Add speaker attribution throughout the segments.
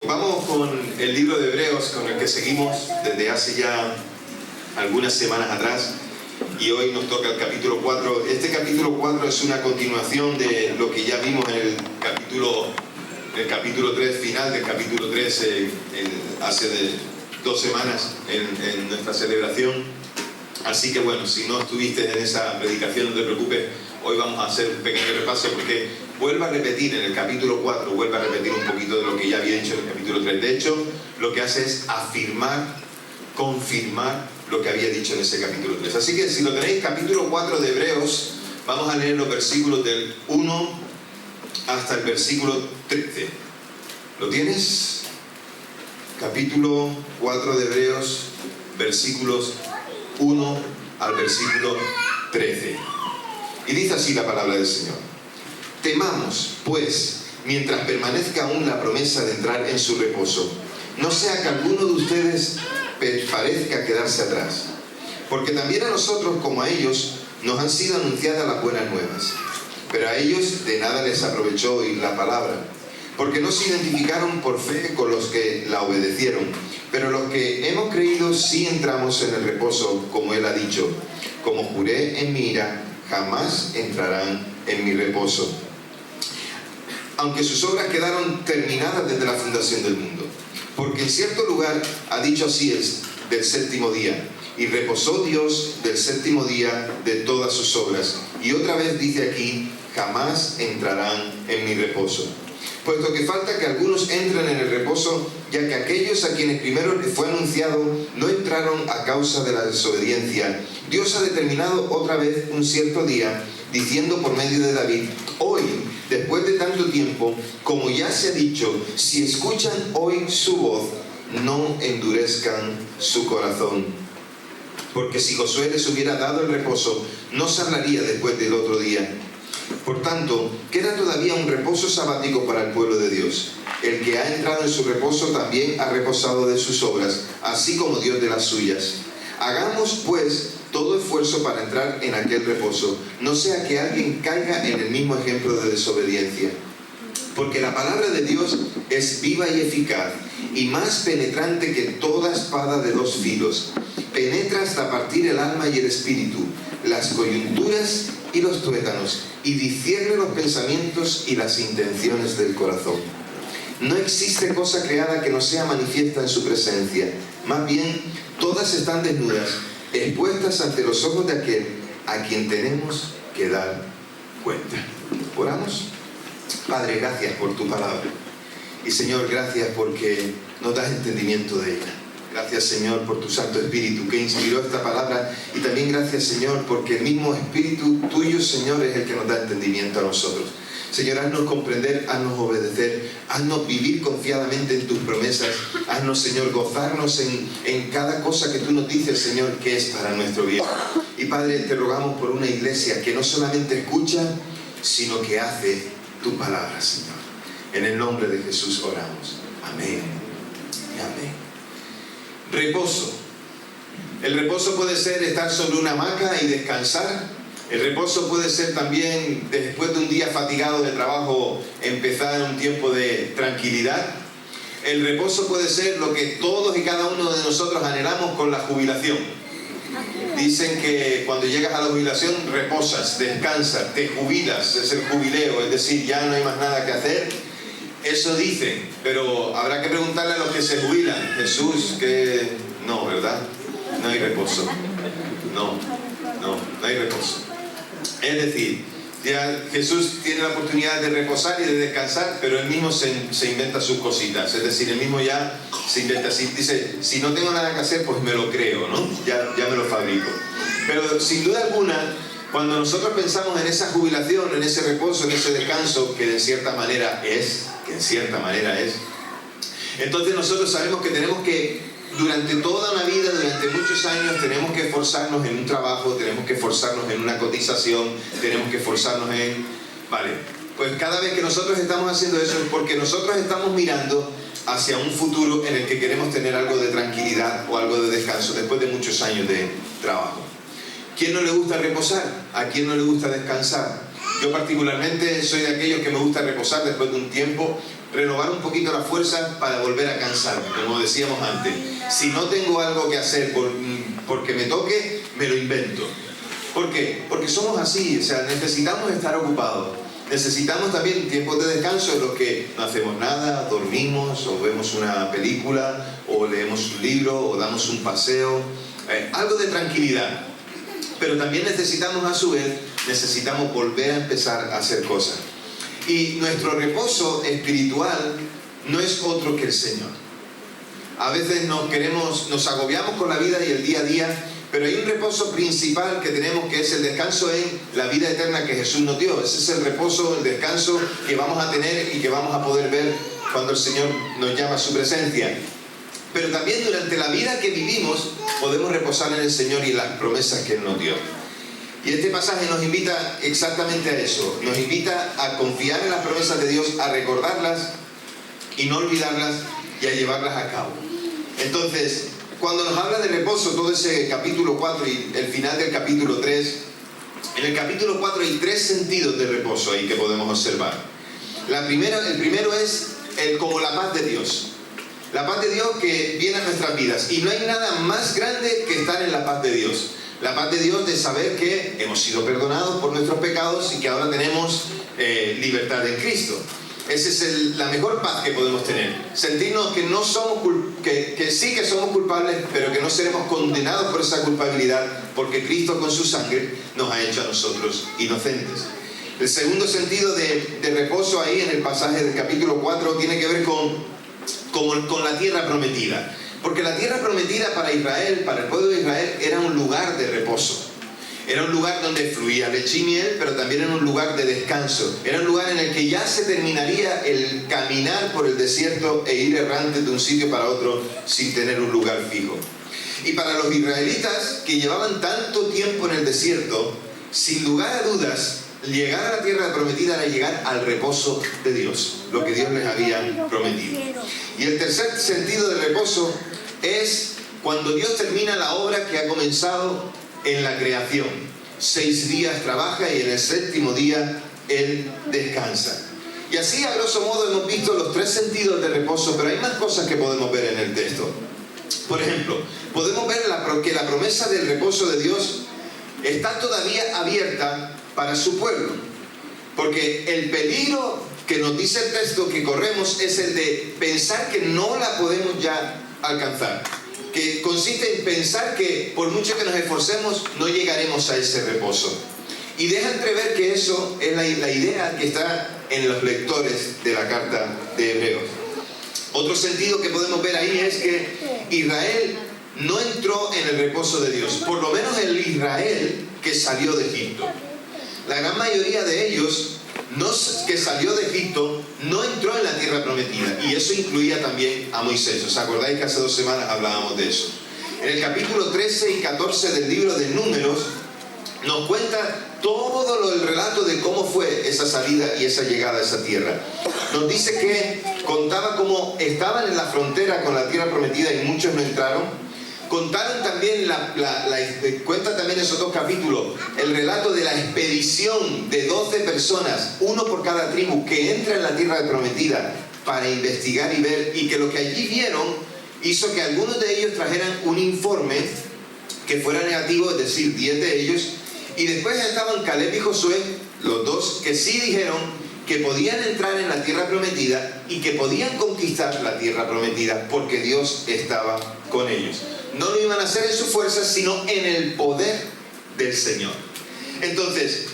Speaker 1: Vamos con el libro de Hebreos, con el que seguimos desde hace ya algunas semanas atrás, y hoy nos toca el capítulo 4. Este capítulo 4 es una continuación de lo que ya vimos en el capítulo 3, final del capítulo 3, hace 2 semanas en nuestra celebración. Así que bueno, si no estuviste en esa predicación, no te preocupes, hoy vamos a hacer un pequeño repaso porque vuelve a repetir en el capítulo 4, vuelve a repetir un poquito de lo que ya había dicho en el capítulo 3. De hecho, lo que hace es afirmar, confirmar lo que había dicho en ese capítulo 3. Así que si lo tenéis, capítulo 4 de Hebreos, vamos a leer los versículos del 1 hasta el versículo 13. ¿Lo tienes? Capítulo 4 de Hebreos, versículos 1 al versículo 13. Y dice así la palabra del Señor: temamos, pues, mientras permanezca aún la promesa de entrar en su reposo, no sea que alguno de ustedes parezca quedarse atrás. Porque también a nosotros, como a ellos, nos han sido anunciadas las buenas nuevas. Pero a ellos de nada les aprovechó oír la palabra, porque no se identificaron por fe con los que la obedecieron. Pero los que hemos creído sí entramos en el reposo, como Él ha dicho: como juré en mi ira, jamás entrarán en mi reposo, aunque sus obras quedaron terminadas desde la fundación del mundo. Porque en cierto lugar ha dicho así del séptimo día: y reposó Dios del séptimo día de todas sus obras. Y otra vez dice aquí: jamás entrarán en mi reposo. Puesto que falta que algunos entren en el reposo, ya que aquellos a quienes primero les fue anunciado no entraron a causa de la desobediencia, Dios ha determinado otra vez un cierto día, diciendo por medio de David: hoy, después de tanto tiempo, como ya se ha dicho, si escuchan hoy su voz, no endurezcan su corazón. Porque si Josué les hubiera dado el reposo, no se hablaría después del otro día. Por tanto, queda todavía un reposo sabático para el pueblo de Dios. El que ha entrado en su reposo también ha reposado de sus obras, así como Dios de las suyas. Hagamos, pues, todo esfuerzo para entrar en aquel reposo, no sea que alguien caiga en el mismo ejemplo de desobediencia. Porque la palabra de Dios es viva y eficaz, y más penetrante que toda espada de 2 filos. Penetra hasta partir el alma y el espíritu, las coyunturas y los tuétanos, y discierne los pensamientos y las intenciones del corazón. No existe cosa creada que no sea manifiesta en su presencia. Más bien, todas están desnudas, expuestas ante los ojos de aquel a quien tenemos que dar cuenta. ¿Oramos? Padre, gracias por tu palabra. Y Señor, gracias porque nos das entendimiento de ella. Gracias, Señor, por tu Santo Espíritu que inspiró esta palabra. Y también gracias, Señor, porque el mismo Espíritu tuyo, Señor, es el que nos da entendimiento a nosotros. Señor, haznos comprender, haznos obedecer, haznos vivir confiadamente en tus promesas. Haznos, Señor, gozarnos en cada cosa que tú nos dices, Señor, que es para nuestro bien. Y Padre, te rogamos por una iglesia que no solamente escucha, sino que hace tu palabra, Señor. En el nombre de Jesús oramos. Amén y amén. Reposo. El reposo puede ser estar sobre una hamaca y descansar. El reposo puede ser también, después de un día fatigado de trabajo, empezar un tiempo de tranquilidad. El reposo puede ser lo que todos y cada uno de nosotros anhelamos con la jubilación. Dicen que cuando llegas a la jubilación reposas, descansas, te jubilas, es el jubileo, es decir, ya no hay más nada que hacer. Eso dicen, pero habrá que preguntarle a los que se jubilan. Jesús, que no, ¿verdad? No hay reposo. No hay reposo. Es decir, ya Jesús tiene la oportunidad de reposar y de descansar, pero él mismo se inventa sus cositas. Es decir, él mismo ya se inventa así. Dice, si no tengo nada que hacer, pues me lo creo, ¿no? Ya me lo fabrico. Pero sin duda alguna, cuando nosotros pensamos en esa jubilación, en ese reposo, en ese descanso, que en cierta manera es, entonces nosotros sabemos que tenemos que, durante toda una vida, durante muchos años, tenemos que esforzarnos en un trabajo, tenemos que esforzarnos en una cotización, tenemos que esforzarnos en... Vale, pues cada vez que nosotros estamos haciendo eso es porque nosotros estamos mirando hacia un futuro en el que queremos tener algo de tranquilidad o algo de descanso después de muchos años de trabajo. ¿Quién no le gusta reposar? ¿A quién no le gusta descansar? Yo particularmente soy de aquellos que me gusta reposar después de un tiempo, renovar un poquito la fuerza para volver a cansarme, como decíamos antes. Si no tengo algo que hacer porque me toque, me lo invento. ¿Por qué? Porque somos así, o sea, necesitamos estar ocupados. Necesitamos también tiempos de descanso en los que no hacemos nada, dormimos, o vemos una película, o leemos un libro, o damos un paseo, algo de tranquilidad. Pero también necesitamos, a su vez, necesitamos volver a empezar a hacer cosas. Y nuestro reposo espiritual no es otro que el Señor. A veces nos agobiamos con la vida y el día a día, pero hay un reposo principal que tenemos, que es el descanso en la vida eterna que Jesús nos dio. Ese es el reposo, el descanso que vamos a tener y que vamos a poder ver cuando el Señor nos llama a su presencia. Pero también durante la vida que vivimos podemos reposar en el Señor y las promesas que Él nos dio. Y este pasaje nos invita exactamente a eso. Nos invita a confiar en las promesas de Dios, a recordarlas y no olvidarlas y a llevarlas a cabo. Entonces, cuando nos habla de reposo, todo ese capítulo 4 y el final del capítulo 3, en el capítulo 4 hay 3 sentidos de reposo ahí que podemos observar. El primero es como la paz de Dios. La paz de Dios que viene a nuestras vidas. Y no hay nada más grande que estar en la paz de Dios. La paz de Dios de saber que hemos sido perdonados por nuestros pecados y que ahora tenemos libertad en Cristo. Esa es la mejor paz que podemos tener. Sentirnos que no somos que sí que somos culpables, pero que no seremos condenados por esa culpabilidad, porque Cristo con su sangre nos ha hecho a nosotros inocentes. El segundo sentido de reposo ahí en el pasaje del capítulo 4 tiene que ver con la tierra prometida. Porque la tierra prometida para Israel, para el pueblo de Israel, era un lugar de reposo. Era un lugar donde fluía leche y miel, pero también era un lugar de descanso. Era un lugar en el que ya se terminaría el caminar por el desierto e ir errante de un sitio para otro sin tener un lugar fijo. Y para los israelitas que llevaban tanto tiempo en el desierto, sin lugar a dudas, llegar a la tierra prometida era llegar al reposo de Dios, lo que Dios les había prometido. Y el tercer sentido de reposo es cuando Dios termina la obra que ha comenzado en la creación. 6 días trabaja y en el 7º día Él descansa. Y así, a grosso modo, hemos visto los 3 sentidos de reposo, pero hay más cosas que podemos ver en el texto. Por ejemplo, podemos ver que la promesa del reposo de Dios está todavía abierta para su pueblo. Porque el peligro que nos dice el texto que corremos es el de pensar que no la podemos ya alcanzar. Que consiste en pensar que por mucho que nos esforcemos no llegaremos a ese reposo. Y deja entrever que eso es la idea que está en los lectores de la carta de Hebreos. Otro sentido que podemos ver ahí es que Israel no entró en el reposo de Dios, por lo menos el Israel que salió de Egipto. La gran mayoría de ellos que salió de Egipto no entró en la tierra prometida, y eso incluía también a Moisés. ¿Os acordáis que hace 2 semanas hablábamos de eso? En el capítulo 13 y 14 del libro de Números nos cuenta todo el relato de cómo fue esa salida y esa llegada a esa tierra. Nos dice que contaba cómo estaban en la frontera con la tierra prometida y muchos no entraron. Contaron también, cuenta también esos 2 capítulos, el relato de la expedición de 12 personas, uno por cada tribu, que entra en la tierra prometida para investigar y ver, y que lo que allí vieron hizo que algunos de ellos trajeran un informe que fuera negativo, es decir, 10 de ellos, y después estaban Caleb y Josué, los 2 que sí dijeron que podían entrar en la tierra prometida y que podían conquistar la tierra prometida porque Dios estaba con ellos. No lo iban a hacer en sus fuerzas, sino en el poder del Señor. Entonces,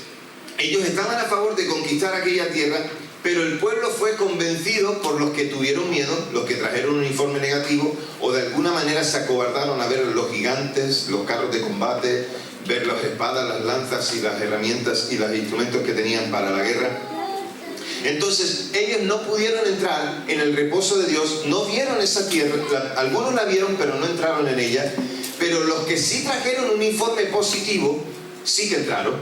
Speaker 1: ellos estaban a favor de conquistar aquella tierra, pero el pueblo fue convencido por los que tuvieron miedo, los que trajeron un informe negativo, o de alguna manera se acobardaron a ver los gigantes, los carros de combate, ver las espadas, las lanzas y las herramientas y los instrumentos que tenían para la guerra. Entonces ellos no pudieron entrar en el reposo de Dios, no vieron esa tierra. Algunos la vieron pero no entraron en ella, pero los que sí trajeron un informe positivo sí que entraron.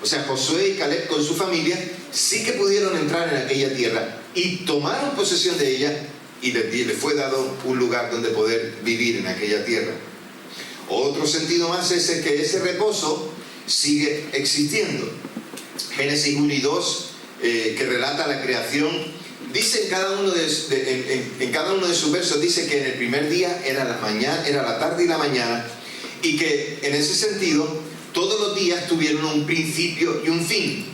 Speaker 1: O sea, Josué y Caleb con su familia sí que pudieron entrar en aquella tierra y tomaron posesión de ella, y les fue dado un lugar donde poder vivir en aquella tierra. Otro sentido más es que ese reposo sigue existiendo. Génesis 1 y 2 que relata la creación, Dice en cada uno de sus versos, dice que en el primer día era la tarde y la mañana, y que en ese sentido todos los días tuvieron un principio y un fin,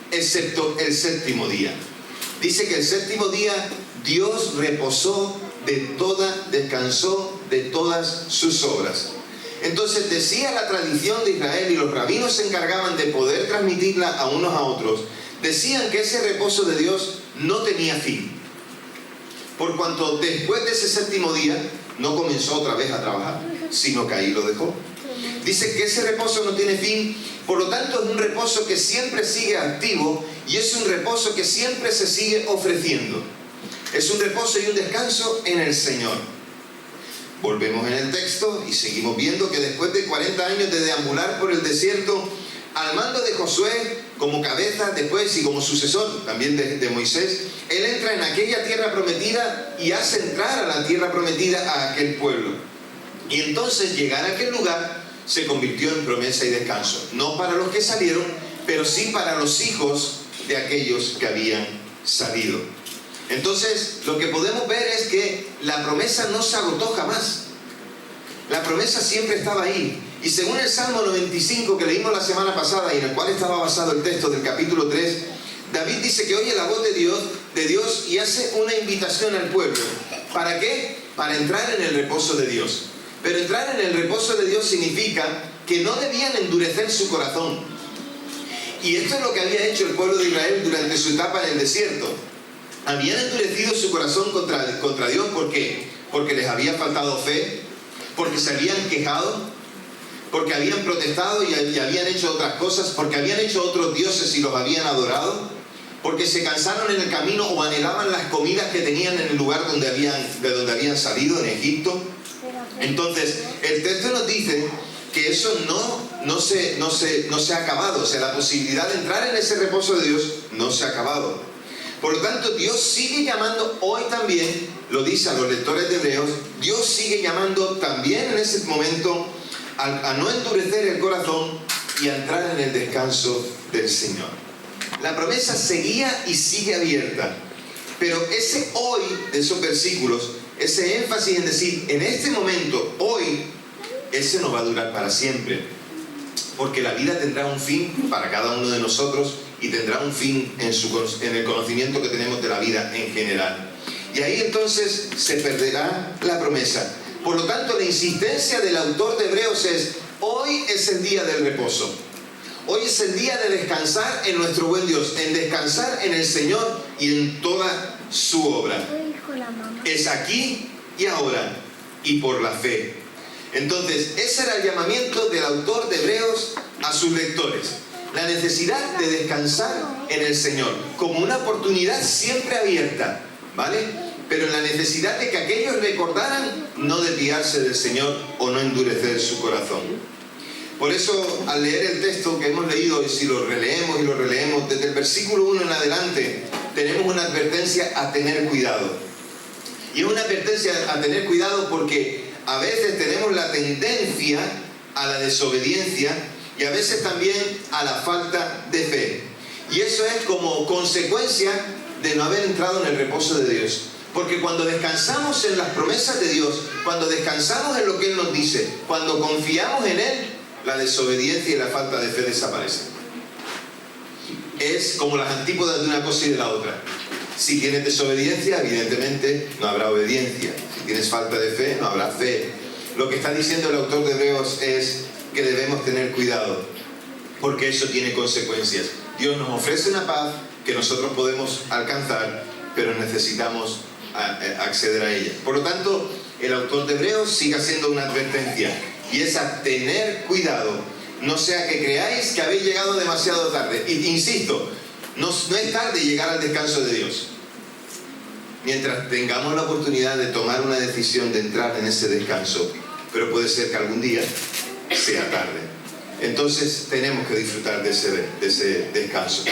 Speaker 1: excepto el séptimo día. Dice que el séptimo día Dios descansó de todas sus obras. Entonces decía la tradición de Israel, y los rabinos se encargaban de poder transmitirla a unos a otros, decían que ese reposo de Dios no tenía fin, por cuanto después de ese séptimo día no comenzó otra vez a trabajar, sino que ahí lo dejó. Dice que ese reposo no tiene fin, por lo tanto es un reposo que siempre sigue activo, y es un reposo que siempre se sigue ofreciendo. Es un reposo y un descanso en el Señor. Volvemos en el texto y seguimos viendo que después de 40 años de deambular por el desierto, al mando de Josué como cabeza después y como sucesor también de Moisés, él entra en aquella tierra prometida y hace entrar a la tierra prometida a aquel pueblo. Y entonces llegar a aquel lugar se convirtió en promesa y descanso, no para los que salieron, pero sí para los hijos de aquellos que habían salido. Entonces lo que podemos ver es que la promesa no se agotó jamás. La promesa siempre estaba ahí. Y según el Salmo 95 que leímos la semana pasada, y en el cual estaba basado el texto del capítulo 3, David dice que oye la voz de Dios y hace una invitación al pueblo. ¿Para qué? Para entrar en el reposo de Dios. Pero entrar en el reposo de Dios significa que no debían endurecer su corazón. Y esto es lo que había hecho el pueblo de Israel durante su etapa en el desierto. Habían endurecido su corazón contra Dios. ¿Por qué? Porque les había faltado fe, porque se habían quejado, porque habían protestado y habían hecho otras cosas, porque habían hecho otros dioses y los habían adorado, porque se cansaron en el camino o anhelaban las comidas que tenían en el lugar de donde habían salido, en Egipto. Entonces el texto nos dice que eso no se ha acabado. O sea, la posibilidad de entrar en ese reposo de Dios no se ha acabado. Por lo tanto, Dios sigue llamando hoy también, lo dice a los lectores de Hebreos, Dios sigue llamando también en ese momento a no endurecer el corazón y a entrar en el descanso del Señor. La promesa seguía y sigue abierta, pero ese hoy de esos versículos, ese énfasis en decir, en este momento, hoy, ese no va a durar para siempre, porque la vida tendrá un fin para cada uno de nosotros y tendrá un fin en el conocimiento que tenemos de la vida en general. Y ahí entonces se perderá la promesa. Por lo tanto, la insistencia del autor de Hebreos es, hoy es el día del reposo. Hoy es el día de descansar en nuestro buen Dios, en descansar en el Señor y en toda su obra. Es aquí y ahora y por la fe. Entonces, ese era el llamamiento del autor de Hebreos a sus lectores. La necesidad de descansar en el Señor, como una oportunidad siempre abierta, ¿vale? Pero la necesidad de que aquellos recordaran no desviarse del Señor o no endurecer su corazón. Por eso, al leer el texto que hemos leído, y si lo releemos y lo releemos, desde el versículo 1 en adelante, tenemos una advertencia a tener cuidado. Y es una advertencia a tener cuidado porque a veces tenemos la tendencia a la desobediencia y a veces también a la falta de fe. Y eso es como consecuencia de no haber entrado en el reposo de Dios. Porque cuando descansamos en las promesas de Dios, cuando descansamos en lo que Él nos dice, cuando confiamos en Él, la desobediencia y la falta de fe desaparecen. Es como las antípodas de una cosa y de la otra. Si tienes desobediencia, evidentemente no habrá obediencia. Si tienes falta de fe, no habrá fe. Lo que está diciendo el autor de Hebreos es que debemos tener cuidado, porque eso tiene consecuencias. Dios nos ofrece una paz que nosotros podemos alcanzar, pero necesitamos acceder a ella. Por lo tanto, el autor de Hebreos sigue haciendo una advertencia, y es a tener cuidado, no sea que creáis que habéis llegado demasiado tarde. Y insisto, no es tarde llegar al descanso de Dios. Mientras tengamos la oportunidad de tomar una decisión de entrar en ese descanso, pero puede ser que algún día sea tarde. Entonces tenemos que disfrutar de ese descanso.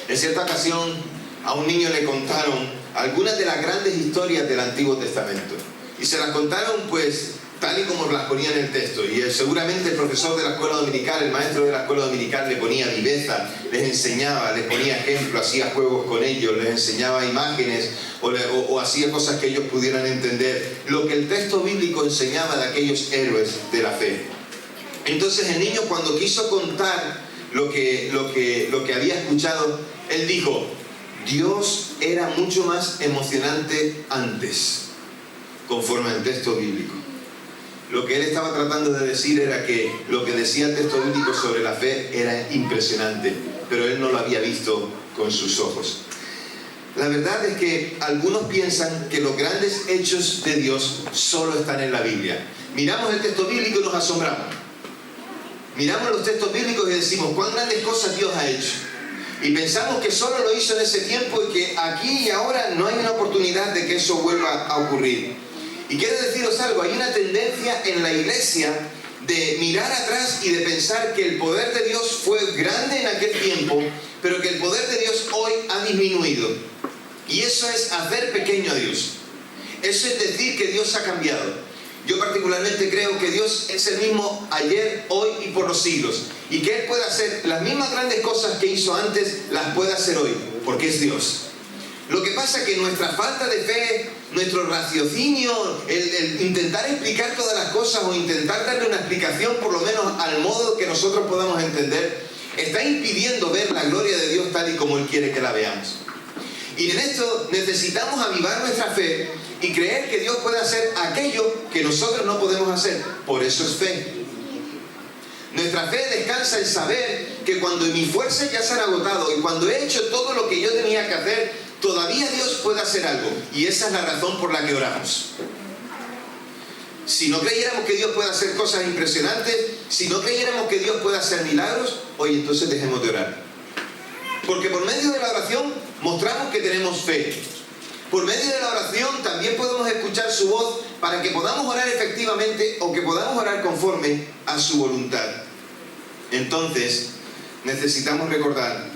Speaker 1: En cierta ocasión a un niño le contaron algunas de las grandes historias del Antiguo Testamento, y se las contaron pues tal y como las ponía en el texto. Y seguramente el profesor de la escuela dominical, el maestro de la escuela dominical, le ponía viveza, les enseñaba, les ponía ejemplos, hacía juegos con ellos, les enseñaba imágenes o hacía cosas que ellos pudieran entender lo que el texto bíblico enseñaba de aquellos héroes de la fe. Entonces el niño, cuando quiso contar lo que había escuchado, él dijo: Dios era mucho más emocionante antes, conforme al texto bíblico. Lo que él estaba tratando de decir era que lo que decía el texto bíblico sobre la fe era impresionante, pero él no lo había visto con sus ojos. La verdad es que algunos piensan que los grandes hechos de Dios solo están en la Biblia. Miramos el texto bíblico y nos asombramos. Miramos los textos bíblicos y decimos: cuán grandes cosas Dios ha hecho. Y pensamos que solo lo hizo en ese tiempo y que aquí y ahora no hay una oportunidad de que eso vuelva a ocurrir. Y quiero deciros algo: hay una tendencia en la iglesia de mirar atrás y de pensar que el poder de Dios fue grande en aquel tiempo, pero que el poder de Dios hoy ha disminuido. Y eso es hacer pequeño a Dios. Eso es decir que Dios ha cambiado. Yo particularmente creo que Dios es el mismo ayer, hoy y por los siglos. Y que Él puede hacer las mismas grandes cosas que hizo antes, las puede hacer hoy, porque es Dios. Lo que pasa es que nuestra falta de fe, nuestro raciocinio, el intentar explicar todas las cosas o intentar darle una explicación por lo menos al modo que nosotros podamos entender, está impidiendo ver la gloria de Dios tal y como Él quiere que la veamos. Y en esto necesitamos avivar nuestra fe y creer que Dios puede hacer aquello que nosotros no podemos hacer. Por eso es fe. Nuestra fe descansa en saber que cuando mis fuerzas ya se han agotado y cuando he hecho todo lo que yo tenía que hacer, todavía Dios puede hacer algo. Y esa es la razón por la que oramos. Si no creyéramos que Dios puede hacer cosas impresionantes, si no creyéramos que Dios puede hacer milagros, oye, entonces dejemos de orar. Porque por medio de la oración mostramos que tenemos fe. Por medio de la oración también podemos escuchar su voz para que podamos orar efectivamente o que podamos orar conforme a su voluntad. Entonces, necesitamos recordar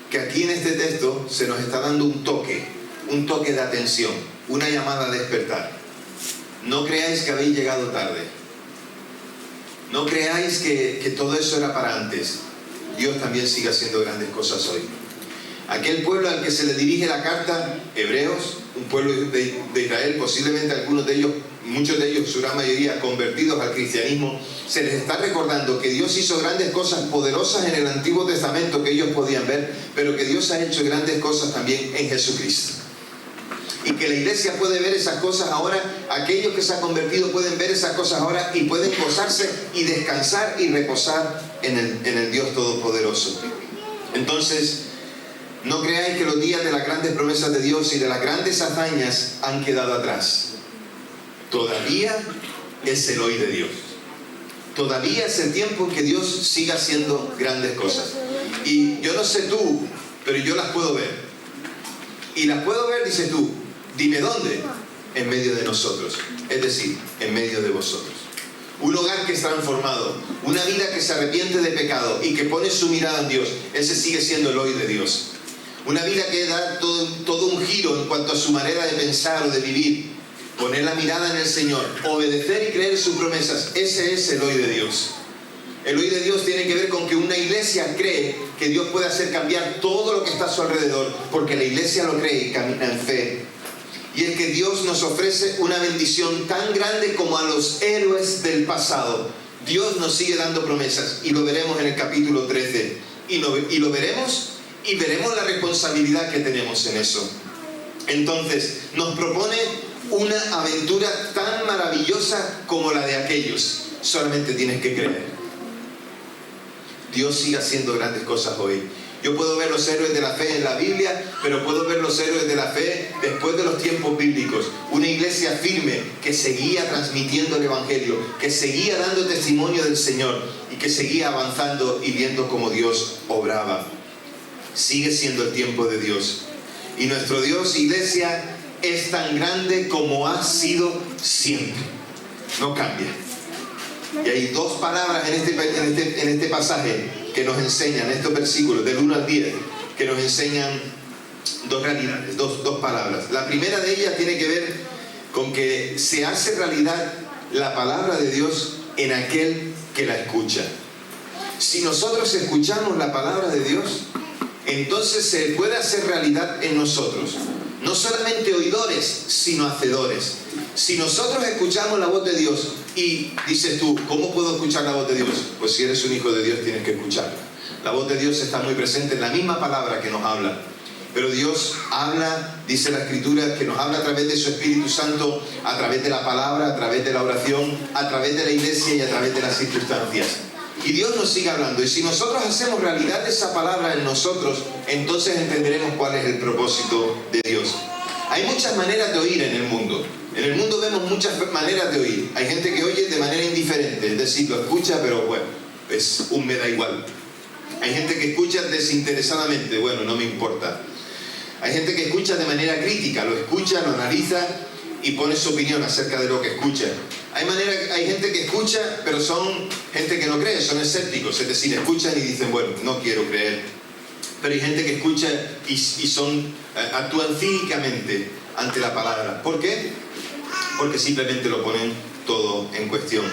Speaker 1: que aquí en este texto se nos está dando un toque de atención, una llamada a despertar. No creáis que habéis llegado tarde. No creáis que todo eso era para antes. Dios también sigue haciendo grandes cosas hoy. Aquel pueblo al que se le dirige la carta, hebreos, un pueblo de Israel, posiblemente algunos de ellos, muchos de ellos, su gran mayoría, convertidos al cristianismo, se les está recordando que Dios hizo grandes cosas poderosas en el Antiguo Testamento que ellos podían ver, pero que Dios ha hecho grandes cosas también en Jesucristo. Y que la iglesia puede ver esas cosas ahora, aquellos que se han convertido pueden ver esas cosas ahora y pueden gozarse y descansar y reposar en el Dios Todopoderoso. Entonces, no creáis que los días de las grandes promesas de Dios y de las grandes hazañas han quedado atrás. Todavía es el hoy de Dios. Todavía es el tiempo en que Dios siga haciendo grandes cosas. Y yo no sé tú, pero yo las puedo ver. Y las puedo ver, dices tú, dime dónde. En medio de nosotros. Es decir, en medio de vosotros. Un hogar que es transformado, una vida que se arrepiente de pecado y que pone su mirada en Dios. Ese sigue siendo el hoy de Dios. Una vida que da todo un giro en cuanto a su manera de pensar o de vivir. Poner la mirada en el Señor, obedecer y creer sus promesas. Ese es el hoy de Dios. El hoy de Dios tiene que ver con que una iglesia cree que Dios puede hacer cambiar todo lo que está a su alrededor, porque la iglesia lo cree y camina en fe. Y es que Dios nos ofrece una bendición tan grande como a los héroes del pasado. Dios nos sigue dando promesas y lo veremos en el capítulo 13. Y lo veremos y veremos la responsabilidad que tenemos en eso. Entonces, nos propone una aventura tan maravillosa como la de aquellos. Solamente tienes que creer. Dios sigue haciendo grandes cosas hoy. Yo puedo ver los héroes de la fe en la Biblia, pero puedo ver los héroes de la fe después de los tiempos bíblicos. Una iglesia firme que seguía transmitiendo el Evangelio, que seguía dando testimonio del Señor y que seguía avanzando y viendo cómo Dios obraba. Sigue siendo el tiempo de Dios. Y nuestro Dios, iglesia, es tan grande como ha sido siempre. No cambia. Y hay dos palabras en este pasaje que nos enseñan, estos versículos del 1 al 10, que nos enseñan dos realidades, dos palabras. La primera de ellas tiene que ver con que se hace realidad la palabra de Dios en aquel que la escucha. Si nosotros escuchamos la palabra de Dios, entonces se puede hacer realidad en nosotros. No solamente oidores, sino hacedores. Si nosotros escuchamos la voz de Dios y dices tú, ¿cómo puedo escuchar la voz de Dios? Pues si eres un hijo de Dios tienes que escucharla. La voz de Dios está muy presente en la misma palabra que nos habla. Pero Dios habla, dice la Escritura, que nos habla a través de su Espíritu Santo, a través de la palabra, a través de la oración, a través de la iglesia y a través de las circunstancias. Y Dios nos sigue hablando. Y si nosotros hacemos realidad esa palabra en nosotros, entonces entenderemos cuál es el propósito de Dios. Hay muchas maneras de oír en el mundo. En el mundo vemos muchas maneras de oír. Hay gente que oye de manera indiferente, es decir, lo escucha, pero bueno, es un me da igual. Hay gente que escucha desinteresadamente, bueno, no me importa. Hay gente que escucha de manera crítica, lo escucha, lo analiza y pone su opinión acerca de lo que escucha. Hay gente que escucha, pero son gente que no cree, son escépticos, es decir, escuchan y dicen, bueno, no quiero creer. Pero hay gente que escucha y actúan cínicamente ante la palabra. ¿Por qué? Porque simplemente lo ponen todo en cuestión.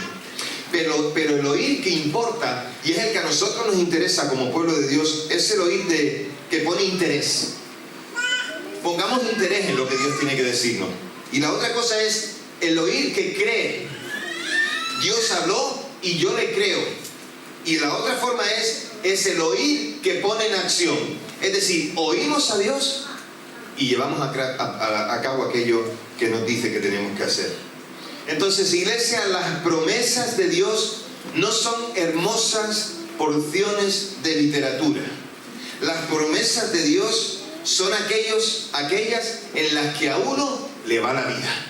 Speaker 1: Pero el oír que importa, y es el que a nosotros nos interesa como pueblo de Dios, es el oír que pone interés. Pongamos interés en lo que Dios tiene que decirnos. Y la otra cosa es el oír que cree. Dios habló y yo le creo. Y la otra forma es el oír que pone en acción. Es decir, oímos a Dios y llevamos a cabo aquello que nos dice que tenemos que hacer. Entonces, iglesia, las promesas de Dios no son hermosas porciones de literatura. Las promesas de Dios son aquellas en las que a uno le va la vida.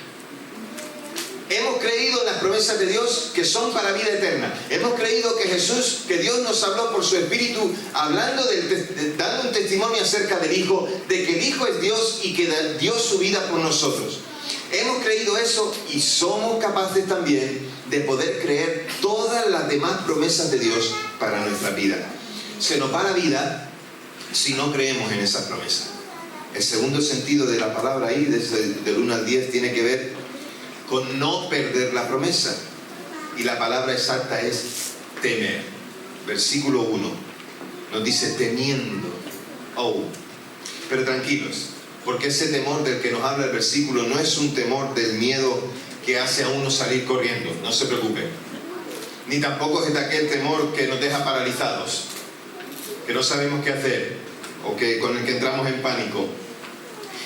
Speaker 1: Hemos creído en las promesas de Dios que son para vida eterna. Hemos creído que Dios nos habló por su Espíritu, dando un testimonio acerca del Hijo, de que el Hijo es Dios y que dio su vida por nosotros. Hemos creído eso y somos capaces también de poder creer todas las demás promesas de Dios para nuestra vida. Se nos va la vida si no creemos en esas promesas. El segundo sentido de la palabra ahí, desde del 1 al 10, tiene que ver con no perder la promesa. Y la palabra exacta es temer. Versículo 1 nos dice temiendo. Pero tranquilos, porque ese temor del que nos habla el versículo no es un temor del miedo que hace a uno salir corriendo, no se preocupen. Ni tampoco es de aquel temor que nos deja paralizados, que no sabemos qué hacer, o con el que entramos en pánico.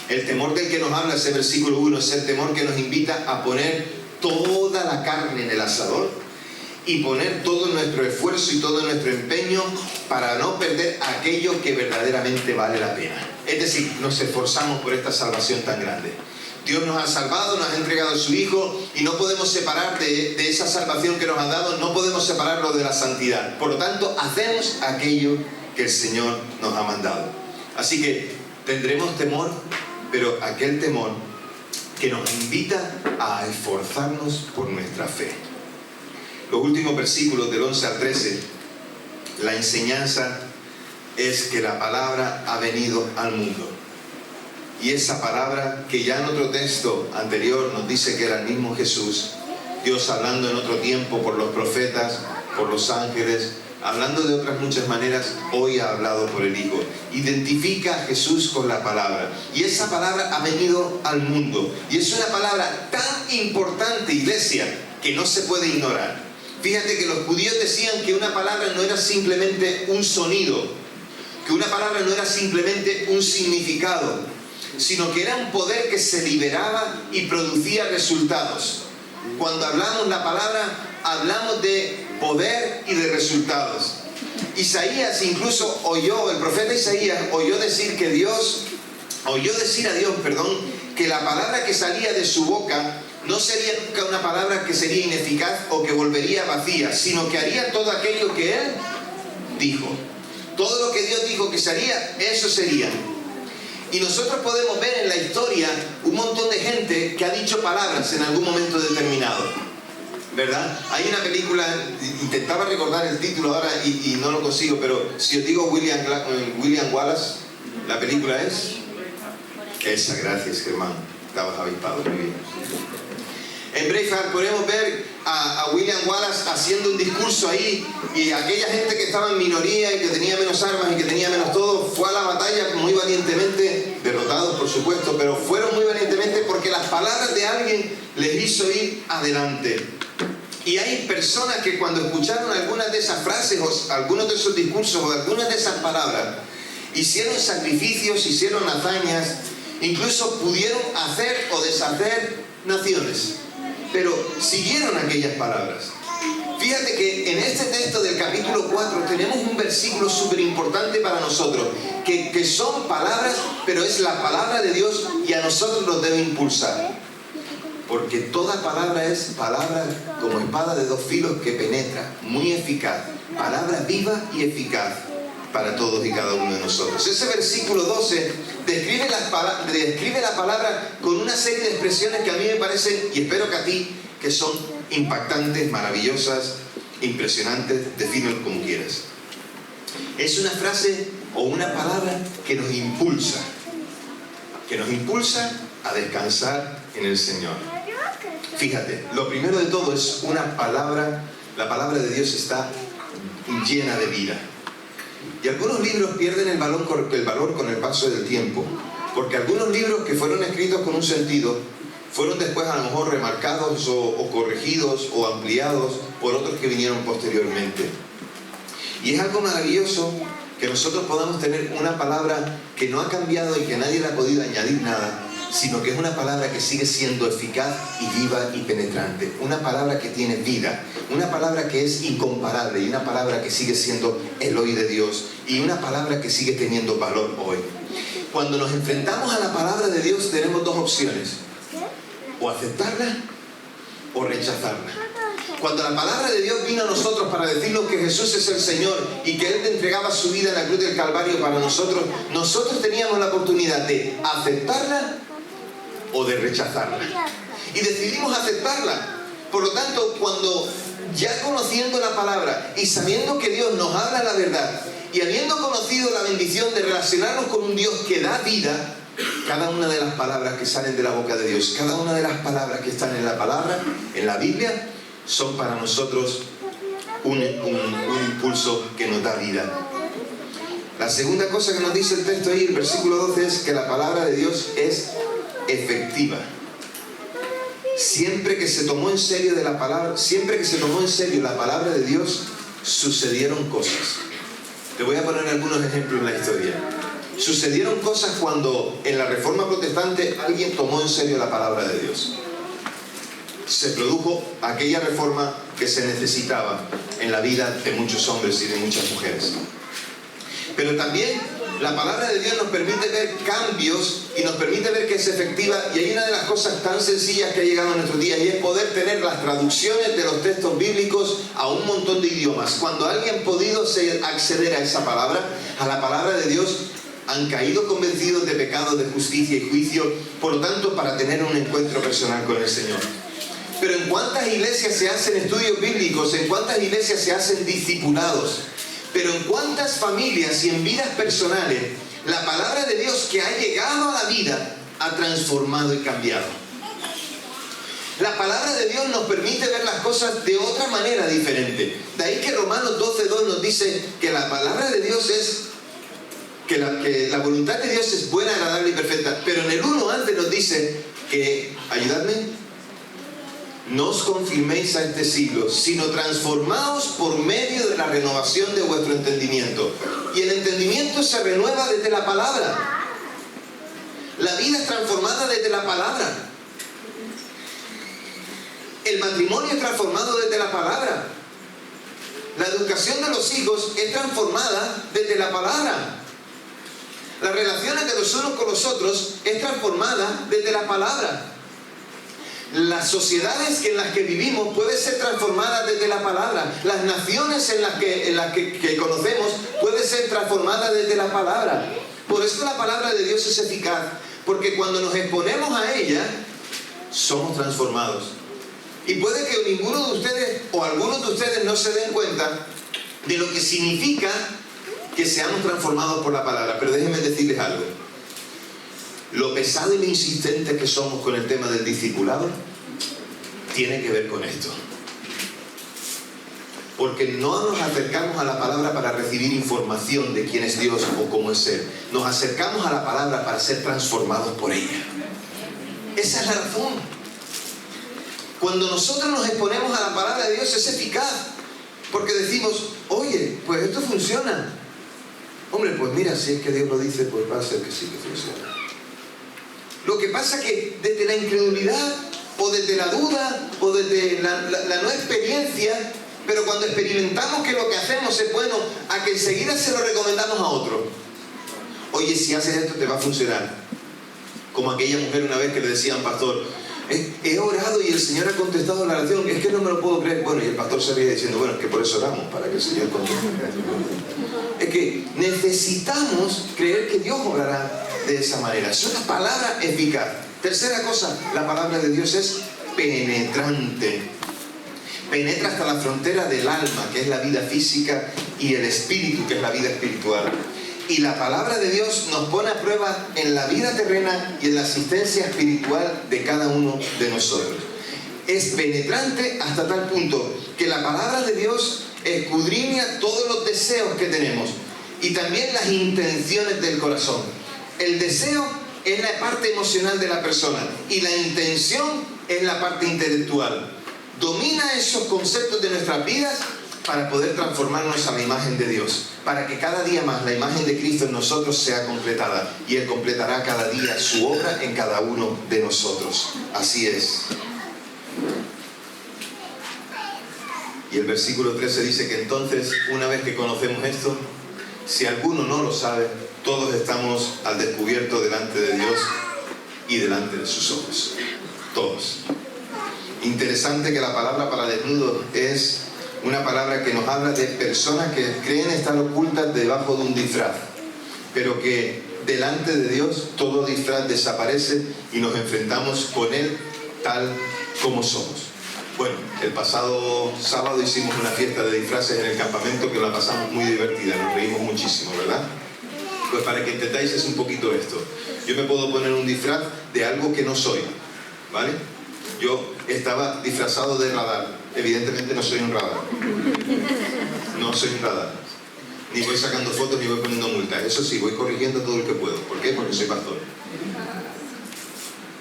Speaker 1: El temor del que nos habla ese versículo 1 es el temor que nos invita a poner toda la carne en el asador y poner todo nuestro esfuerzo y todo nuestro empeño para no perder aquello que verdaderamente vale la pena. Es decir, nos esforzamos por esta salvación tan grande. Dios nos ha salvado, nos ha entregado a su Hijo y no podemos separar de esa salvación que nos ha dado, no podemos separarlo de la santidad. Por lo tanto, hacemos aquello que el Señor nos ha mandado. Así que tendremos temor, pero aquel temor que nos invita a esforzarnos por nuestra fe. Los últimos versículos del 11 al 13, la enseñanza es que la palabra ha venido al mundo. Y esa palabra que ya en otro texto anterior nos dice que era el mismo Jesús, Dios hablando en otro tiempo por los profetas, por los ángeles, hablando de otras muchas maneras, hoy ha hablado por el Hijo. Identifica a Jesús con la palabra. Y esa palabra ha venido al mundo. Y es una palabra tan importante, iglesia, que no se puede ignorar. Fíjate que los judíos decían que una palabra no era simplemente un sonido, que una palabra no era simplemente un significado, sino que era un poder que se liberaba y producía resultados. Cuando hablamos la palabra, hablamos de poder y de resultados. Isaías incluso el profeta Isaías oyó decir a Dios, que la palabra que salía de su boca no sería nunca una palabra que sería ineficaz o que volvería vacía, sino que haría todo aquello que Él dijo. Todo lo que Dios dijo que sería, eso sería. Y nosotros podemos ver en la historia un montón de gente que ha dicho palabras en algún momento determinado, ¿verdad? Hay una película, intentaba recordar el título ahora y no lo consigo, pero si os digo William Wallace, la película es esa. Gracias, Germán. estabas avispado, muy bien. En Braveheart podemos ver a William Wallace haciendo un discurso ahí, y aquella gente que estaba en minoría y que tenía menos armas y que tenía menos todo, fue a la batalla muy valientemente, derrotados por supuesto, pero fueron muy valientemente porque las palabras de alguien les hizo ir adelante. Y hay personas que cuando escucharon algunas de esas frases o algunos de esos discursos o algunas de esas palabras, hicieron sacrificios, hicieron hazañas, incluso pudieron hacer o deshacer naciones, pero siguieron aquellas palabras. Fíjate que en este texto del capítulo 4 tenemos un versículo súper importante para nosotros, que son palabras, pero es la palabra de Dios y a nosotros nos debe impulsar. Porque toda palabra es palabra como espada de dos filos que penetra, muy eficaz, palabra viva y eficaz para todos y cada uno de nosotros. Ese versículo 12 describe la palabra con una serie de expresiones que a mí me parecen, y espero que a ti, que son impactantes, maravillosas, impresionantes, defínelo como quieras. Es una frase o una palabra que nos impulsa a descansar en el Señor. Fíjate, lo primero de todo es una palabra, la palabra de Dios está llena de vida. Y algunos libros pierden el valor con el paso del tiempo, porque algunos libros que fueron escritos con un sentido fueron después a lo mejor remarcados o corregidos o ampliados por otros que vinieron posteriormente. Y es algo maravilloso que nosotros podamos tener una palabra que no ha cambiado y que nadie le ha podido añadir nada, sino que es una palabra que sigue siendo eficaz y viva y penetrante, una palabra que tiene vida, una palabra que es incomparable y una palabra que sigue siendo el hoy de Dios y una palabra que sigue teniendo valor hoy. Cuando nos enfrentamos a la palabra de Dios tenemos dos opciones: o aceptarla o rechazarla. Cuando la palabra de Dios vino a nosotros para decirnos que Jesús es el Señor y que Él entregaba su vida en la cruz del Calvario para nosotros, nosotros teníamos la oportunidad de aceptarla o de rechazarla. Y decidimos aceptarla. Por lo tanto, cuando ya conociendo la palabra y sabiendo que Dios nos habla la verdad y habiendo conocido la bendición de relacionarnos con un Dios que da vida, cada una de las palabras que salen de la boca de Dios, cada una de las palabras que están en la palabra, en la Biblia, son para nosotros un impulso que nos da vida. La segunda cosa que nos dice el texto ahí, el versículo 12, es que la palabra de Dios es efectiva. Siempre que se tomó en serio la palabra de Dios, sucedieron cosas. Te voy a poner algunos ejemplos en la historia. Sucedieron cosas cuando en la Reforma Protestante alguien tomó en serio la palabra de Dios. Se produjo aquella reforma que se necesitaba en la vida de muchos hombres y de muchas mujeres. Pero también la palabra de Dios nos permite ver cambios y nos permite ver que es efectiva, y hay una de las cosas tan sencillas que ha llegado a nuestros días, y es poder tener las traducciones de los textos bíblicos a un montón de idiomas. Cuando alguien ha podido acceder a esa palabra, a la palabra de Dios, han caído convencidos de pecado, de justicia y juicio, por lo tanto, para tener un encuentro personal con el Señor. Pero ¿en cuántas iglesias se hacen estudios bíblicos? ¿En cuántas iglesias se hacen discipulados? Pero ¿en cuántas familias y en vidas personales la palabra de Dios que ha llegado a la vida ha transformado y cambiado? La palabra de Dios nos permite ver las cosas de otra manera diferente. De ahí que Romanos 12:2 nos dice que la palabra de Dios es que la voluntad de Dios es buena, agradable y perfecta. Pero en el 1 antes nos dice que, ayudadme, no os conforméis a este siglo, sino transformaos por medio de la renovación de vuestro entendimiento. Y el entendimiento se renueva desde la palabra. La vida es transformada desde la palabra. El matrimonio es transformado desde la palabra. La educación de los hijos es transformada desde la palabra. Las relaciones de los unos con los otros es transformada desde la palabra. Las sociedades en las que vivimos pueden ser transformadas desde la palabra. Las naciones en las que conocemos pueden ser transformadas desde la palabra. Por eso la palabra de Dios es eficaz, porque cuando nos exponemos a ella, somos transformados. Y puede que ninguno de ustedes o algunos de ustedes no se den cuenta de lo que significa que seamos transformados por la palabra. Pero déjenme decirles algo. lo pesado y lo insistente que somos con el tema del discipulado tiene que ver con esto. Porque no nos acercamos a la palabra para recibir información de quién es Dios o cómo es Él. Nos acercamos a la palabra para ser transformados por ella. Esa es la razón. Cuando nosotros nos exponemos a la palabra de Dios es eficaz. Porque decimos, oye, pues esto funciona. Hombre, pues mira, si es que Dios lo dice, pues va a ser que sí que funciona. Lo que pasa es que desde la incredulidad, o desde la duda, o desde la no experiencia, pero cuando experimentamos que lo que hacemos es bueno, a que enseguida se lo recomendamos a otro. Oye, si haces esto te va a funcionar. Como aquella mujer una vez que le decía a un pastor, he orado y el Señor ha contestado la oración, es que no me lo puedo creer. Bueno, y el pastor se ríe diciendo, bueno, es que por eso oramos, para que el Señor conteste. Es que necesitamos creer que Dios obrará de esa manera. Es una palabra eficaz. Tercera cosa, la palabra de Dios es penetrante. Penetra hasta la frontera del alma, que es la vida física, y el espíritu, que es la vida espiritual. Y la palabra de Dios nos pone a prueba en la vida terrena y en la asistencia espiritual de cada uno de nosotros. Es penetrante hasta tal punto que la palabra de Dios escudriña todos los deseos que tenemos y también las intenciones del corazón. El deseo es la parte emocional de la persona y la intención es la parte intelectual. Domina esos conceptos de nuestras vidas para poder transformarnos a la imagen de Dios, para que cada día más la imagen de Cristo en nosotros sea completada, y Él completará cada día su obra en cada uno de nosotros. Así es. Y el versículo 13 dice que entonces, una vez que conocemos esto, si alguno no lo sabe, todos estamos al descubierto delante de Dios y delante de sus ojos. Todos. Interesante que la palabra para desnudo es una palabra que nos habla de personas que creen estar ocultas debajo de un disfraz, pero que delante de Dios todo disfraz desaparece y nos enfrentamos con Él tal como somos. Bueno, el pasado sábado hicimos una fiesta de disfraces en el campamento que la pasamos muy divertida, nos reímos muchísimo, ¿verdad? Pues para que entendáis es un poquito esto. Yo me puedo poner un disfraz de algo que no soy, ¿vale? Yo estaba disfrazado de radar. Evidentemente no soy un radar. No soy un radar. Ni voy sacando fotos ni voy poniendo multas. Eso sí, voy corrigiendo todo lo que puedo. ¿Por qué? Porque soy pastor.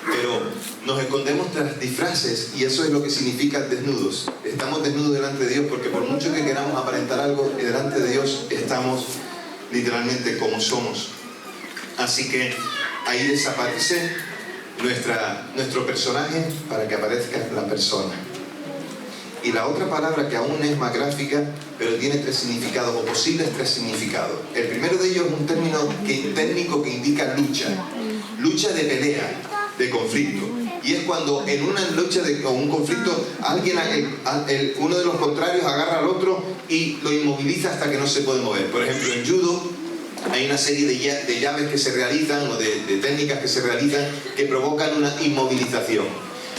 Speaker 1: Pero nos escondemos tras disfraces y eso es lo que significa desnudos. Estamos desnudos delante de Dios porque por mucho que queramos aparentar algo, delante de Dios estamos literalmente como somos. Así que ahí desaparece nuestro personaje para que aparezca la persona. Y la otra palabra que aún es más gráfica, pero tiene tres significados, o posibles tres significados. El primero de ellos es un término técnico que indica lucha de pelea, de conflicto. Y es cuando en una lucha o un conflicto uno de los contrarios agarra al otro y lo inmoviliza hasta que no se puede mover. Por ejemplo, en judo hay una serie de llaves que se realizan o de técnicas que se realizan que provocan una inmovilización.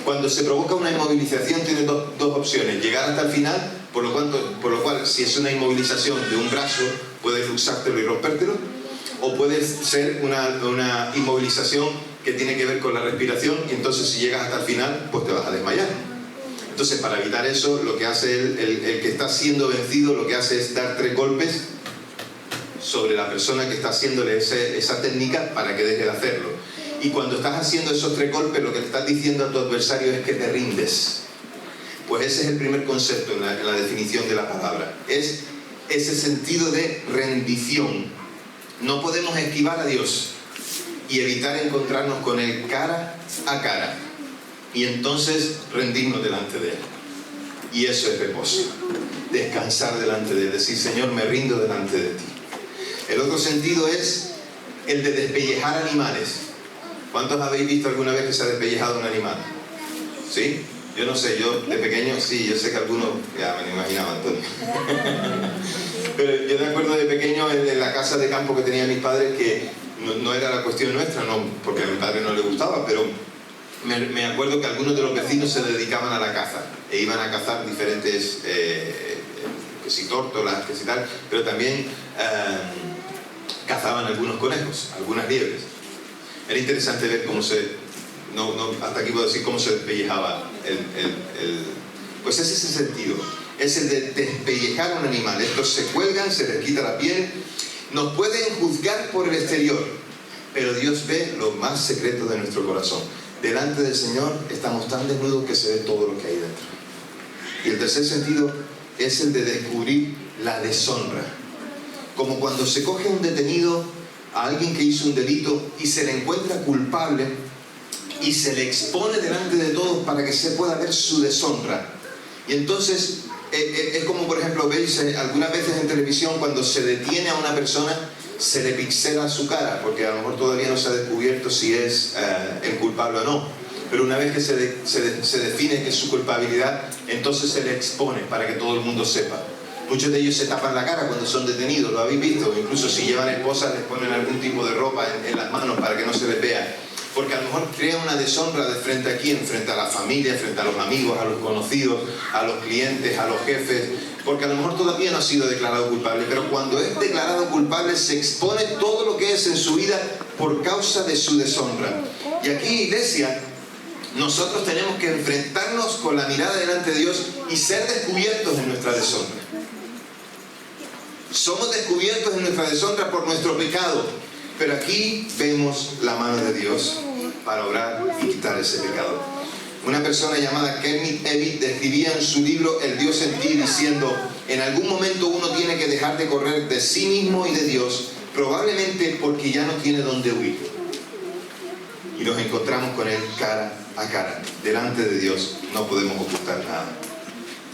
Speaker 1: Cuando se provoca una inmovilización tiene dos opciones: llegar hasta el final, por lo cual si es una inmovilización de un brazo puedes luxártelo y rompértelo, o puede ser una inmovilización que tiene que ver con la respiración y entonces si llegas hasta el final pues te vas a desmayar. Entonces, para evitar eso, lo que hace el que está siendo vencido, lo que hace es dar 3 golpes sobre la persona que está haciéndole esa técnica para que deje de hacerlo. Y cuando estás haciendo esos 3 golpes, lo que le estás diciendo a tu adversario es que te rindes. Pues ese es el primer concepto en la definición de la palabra. Es ese sentido de rendición. No podemos esquivar a Dios y evitar encontrarnos con Él cara a cara. Y entonces rendirnos delante de Él. Y eso es reposo. Descansar delante de Él. Decir, Señor, me rindo delante de ti. El otro sentido es el de despellejar animales. ¿Cuántos habéis visto alguna vez que se ha despellejado un animal? ¿Sí? Yo no sé, yo de pequeño, sí, yo sé que algunos, ya me lo imaginaba, Antonio. Pero yo me acuerdo de pequeño en la casa de campo que tenían mis padres, que no era la cuestión nuestra, no, porque a mi padre no le gustaba, pero me acuerdo que algunos de los vecinos se dedicaban a la caza e iban a cazar diferentes, que si tórtolas, que si tal, pero también cazaban algunos conejos, algunas liebres. Era interesante ver cómo hasta aquí puedo decir cómo se despellejaba pues es ese sentido, es el de despellejar a un animal. Estos se cuelgan, se les quita la piel. Nos pueden juzgar por el exterior, pero Dios ve lo más secreto de nuestro corazón. Delante del Señor estamos tan desnudos que se ve todo lo que hay dentro. Y el tercer sentido es el de descubrir la deshonra. Como cuando se coge a un detenido, a alguien que hizo un delito, y se le encuentra culpable y se le expone delante de todos para que se pueda ver su deshonra. Y entonces es como, por ejemplo, veis algunas veces en televisión, cuando se detiene a una persona, se le pixela su cara, porque a lo mejor todavía no se ha descubierto si es el culpable o no. Pero una vez que se define que es su culpabilidad, entonces se le expone para que todo el mundo sepa. Muchos de ellos se tapan la cara cuando son detenidos, lo habéis visto. Incluso si llevan esposas, les ponen algún tipo de ropa en las manos para que no se les vea. Porque a lo mejor crea una deshonra de frente a quién, frente a la familia, frente a los amigos, a los conocidos, a los clientes, a los jefes. Porque a lo mejor todavía no ha sido declarado culpable, pero cuando es declarado culpable se expone todo lo que es en su vida por causa de su deshonra. Y aquí, iglesia, nosotros tenemos que enfrentarnos con la mirada delante de Dios y ser descubiertos en nuestra deshonra. Somos descubiertos en nuestra deshonra por nuestro pecado, pero aquí vemos la mano de Dios para obrar y quitar ese pecado. Una persona llamada Kermit Evitt describía en su libro El Dios en ti, diciendo: en algún momento uno tiene que dejar de correr de sí mismo y de Dios, probablemente porque ya no tiene dónde huir. Y nos encontramos con Él cara a cara. Delante de Dios no podemos ocultar nada.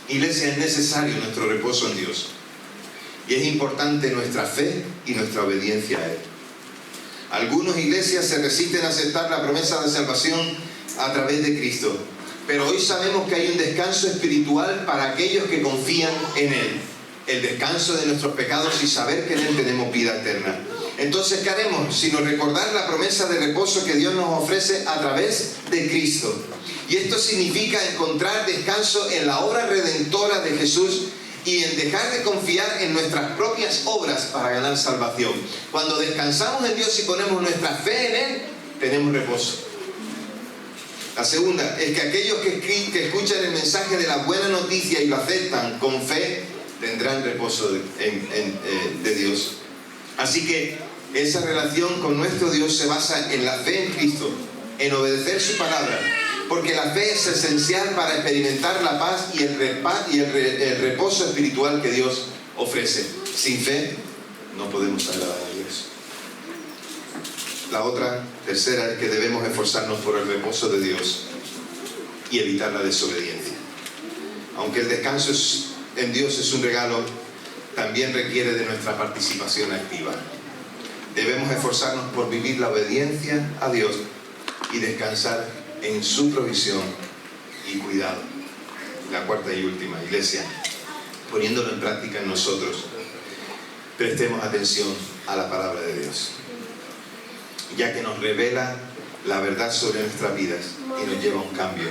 Speaker 1: Iglesia, es necesario nuestro reposo en Dios. Y es importante nuestra fe y nuestra obediencia a Él. Algunas iglesias se resisten a aceptar la promesa de salvación a través de Cristo. Pero hoy sabemos que hay un descanso espiritual para aquellos que confían en Él. El descanso de nuestros pecados y saber que en Él tenemos vida eterna. Entonces, ¿qué haremos? Sino recordar la promesa de reposo que Dios nos ofrece a través de Cristo. Y esto significa encontrar descanso en la obra redentora de Jesús y en dejar de confiar en nuestras propias obras para ganar salvación. Cuando descansamos en Dios y ponemos nuestra fe en Él, tenemos reposo. La segunda es que aquellos que escuchan el mensaje de la buena noticia y lo aceptan con fe, tendrán reposo de Dios. Así que esa relación con nuestro Dios se basa en la fe en Cristo, en obedecer su palabra, porque la fe es esencial para experimentar la paz y el reposo espiritual que Dios ofrece. Sin fe no podemos agradar a Dios. La tercera es que debemos esforzarnos por el reposo de Dios y evitar la desobediencia. Aunque el descanso en Dios es un regalo, también requiere de nuestra participación activa. Debemos esforzarnos por vivir la obediencia a Dios y descansar en su provisión y cuidado. La cuarta y última, iglesia, poniéndolo en práctica en nosotros, prestemos atención a la palabra de Dios, ya que nos revela la verdad sobre nuestras vidas y nos lleva a un cambio,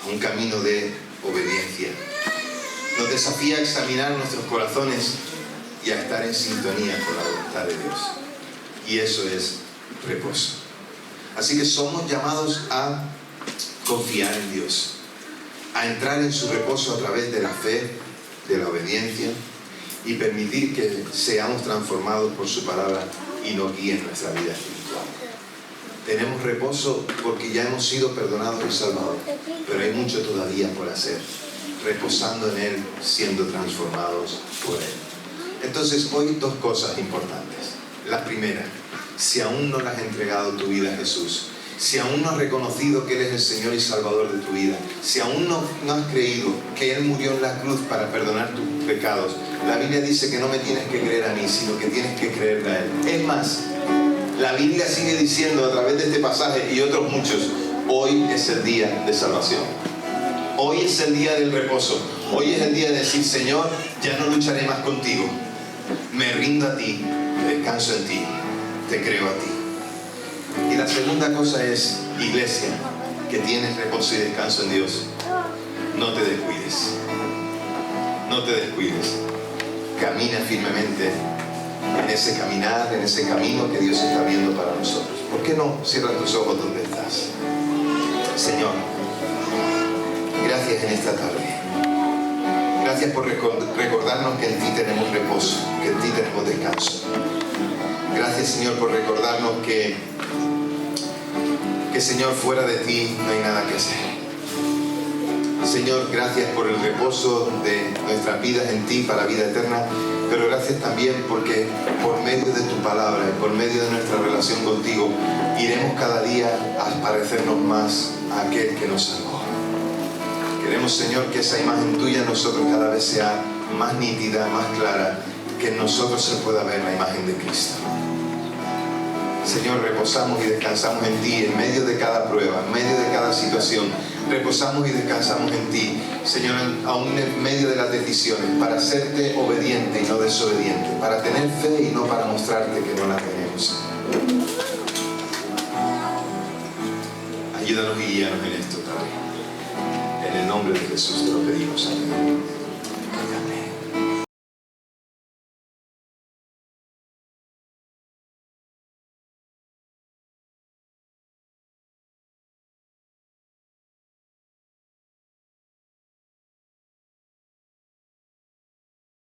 Speaker 1: a un camino de obediencia. Nos desafía a examinar nuestros corazones y a estar en sintonía con la voluntad de Dios. Y eso es reposo. Así que somos llamados a confiar en Dios, a entrar en su reposo a través de la fe, de la obediencia, y permitir que seamos transformados por su palabra y nos guíe en nuestra vida espiritual. Tenemos reposo porque ya hemos sido perdonados y salvados, pero hay mucho todavía por hacer, reposando en Él, siendo transformados por Él. Entonces, hoy dos cosas importantes. La primera, si aún no le has entregado tu vida a Jesús, si aún no has reconocido que Él es el Señor y Salvador de tu vida, si aún no has creído que Él murió en la cruz para perdonar tus pecados, la Biblia dice que no me tienes que creer a mí, sino que tienes que creerle a Él. Es más, la Biblia sigue diciendo a través de este pasaje y otros muchos, hoy es el día de salvación. Hoy es el día del reposo. Hoy es el día de decir: Señor, ya no lucharé más contigo. Me rindo a ti, descanso en ti, te creo a ti. Y la segunda cosa es, iglesia, que tienes reposo y descanso en Dios, no te descuides. No te descuides. Camina firmemente en ese caminar, en ese camino que Dios está viendo para nosotros. ¿Por qué no cierras tus ojos donde estás? Señor, gracias en esta tarde. Gracias por recordarnos que en ti tenemos reposo, que en ti tenemos descanso. Gracias, Señor, por recordarnos que Señor, fuera de ti no hay nada que hacer. Señor, gracias por el reposo de nuestras vidas en ti para vida eterna, pero gracias también porque por medio de tu palabra y por medio de nuestra relación contigo iremos cada día a parecernos más a aquel que nos salvó. Queremos, Señor, que esa imagen tuya en nosotros cada vez sea más nítida, más clara, que en nosotros se pueda ver la imagen de Cristo. Señor, reposamos y descansamos en ti en medio de cada prueba, en medio de cada situación. Reposamos y descansamos en ti, Señor, aún en medio de las decisiones, para hacerte obediente y no desobediente, para tener fe y no para mostrarte que no la tenemos. Ayúdanos y guíanos en esto, Padre. En el nombre de Jesús te lo pedimos. Amén.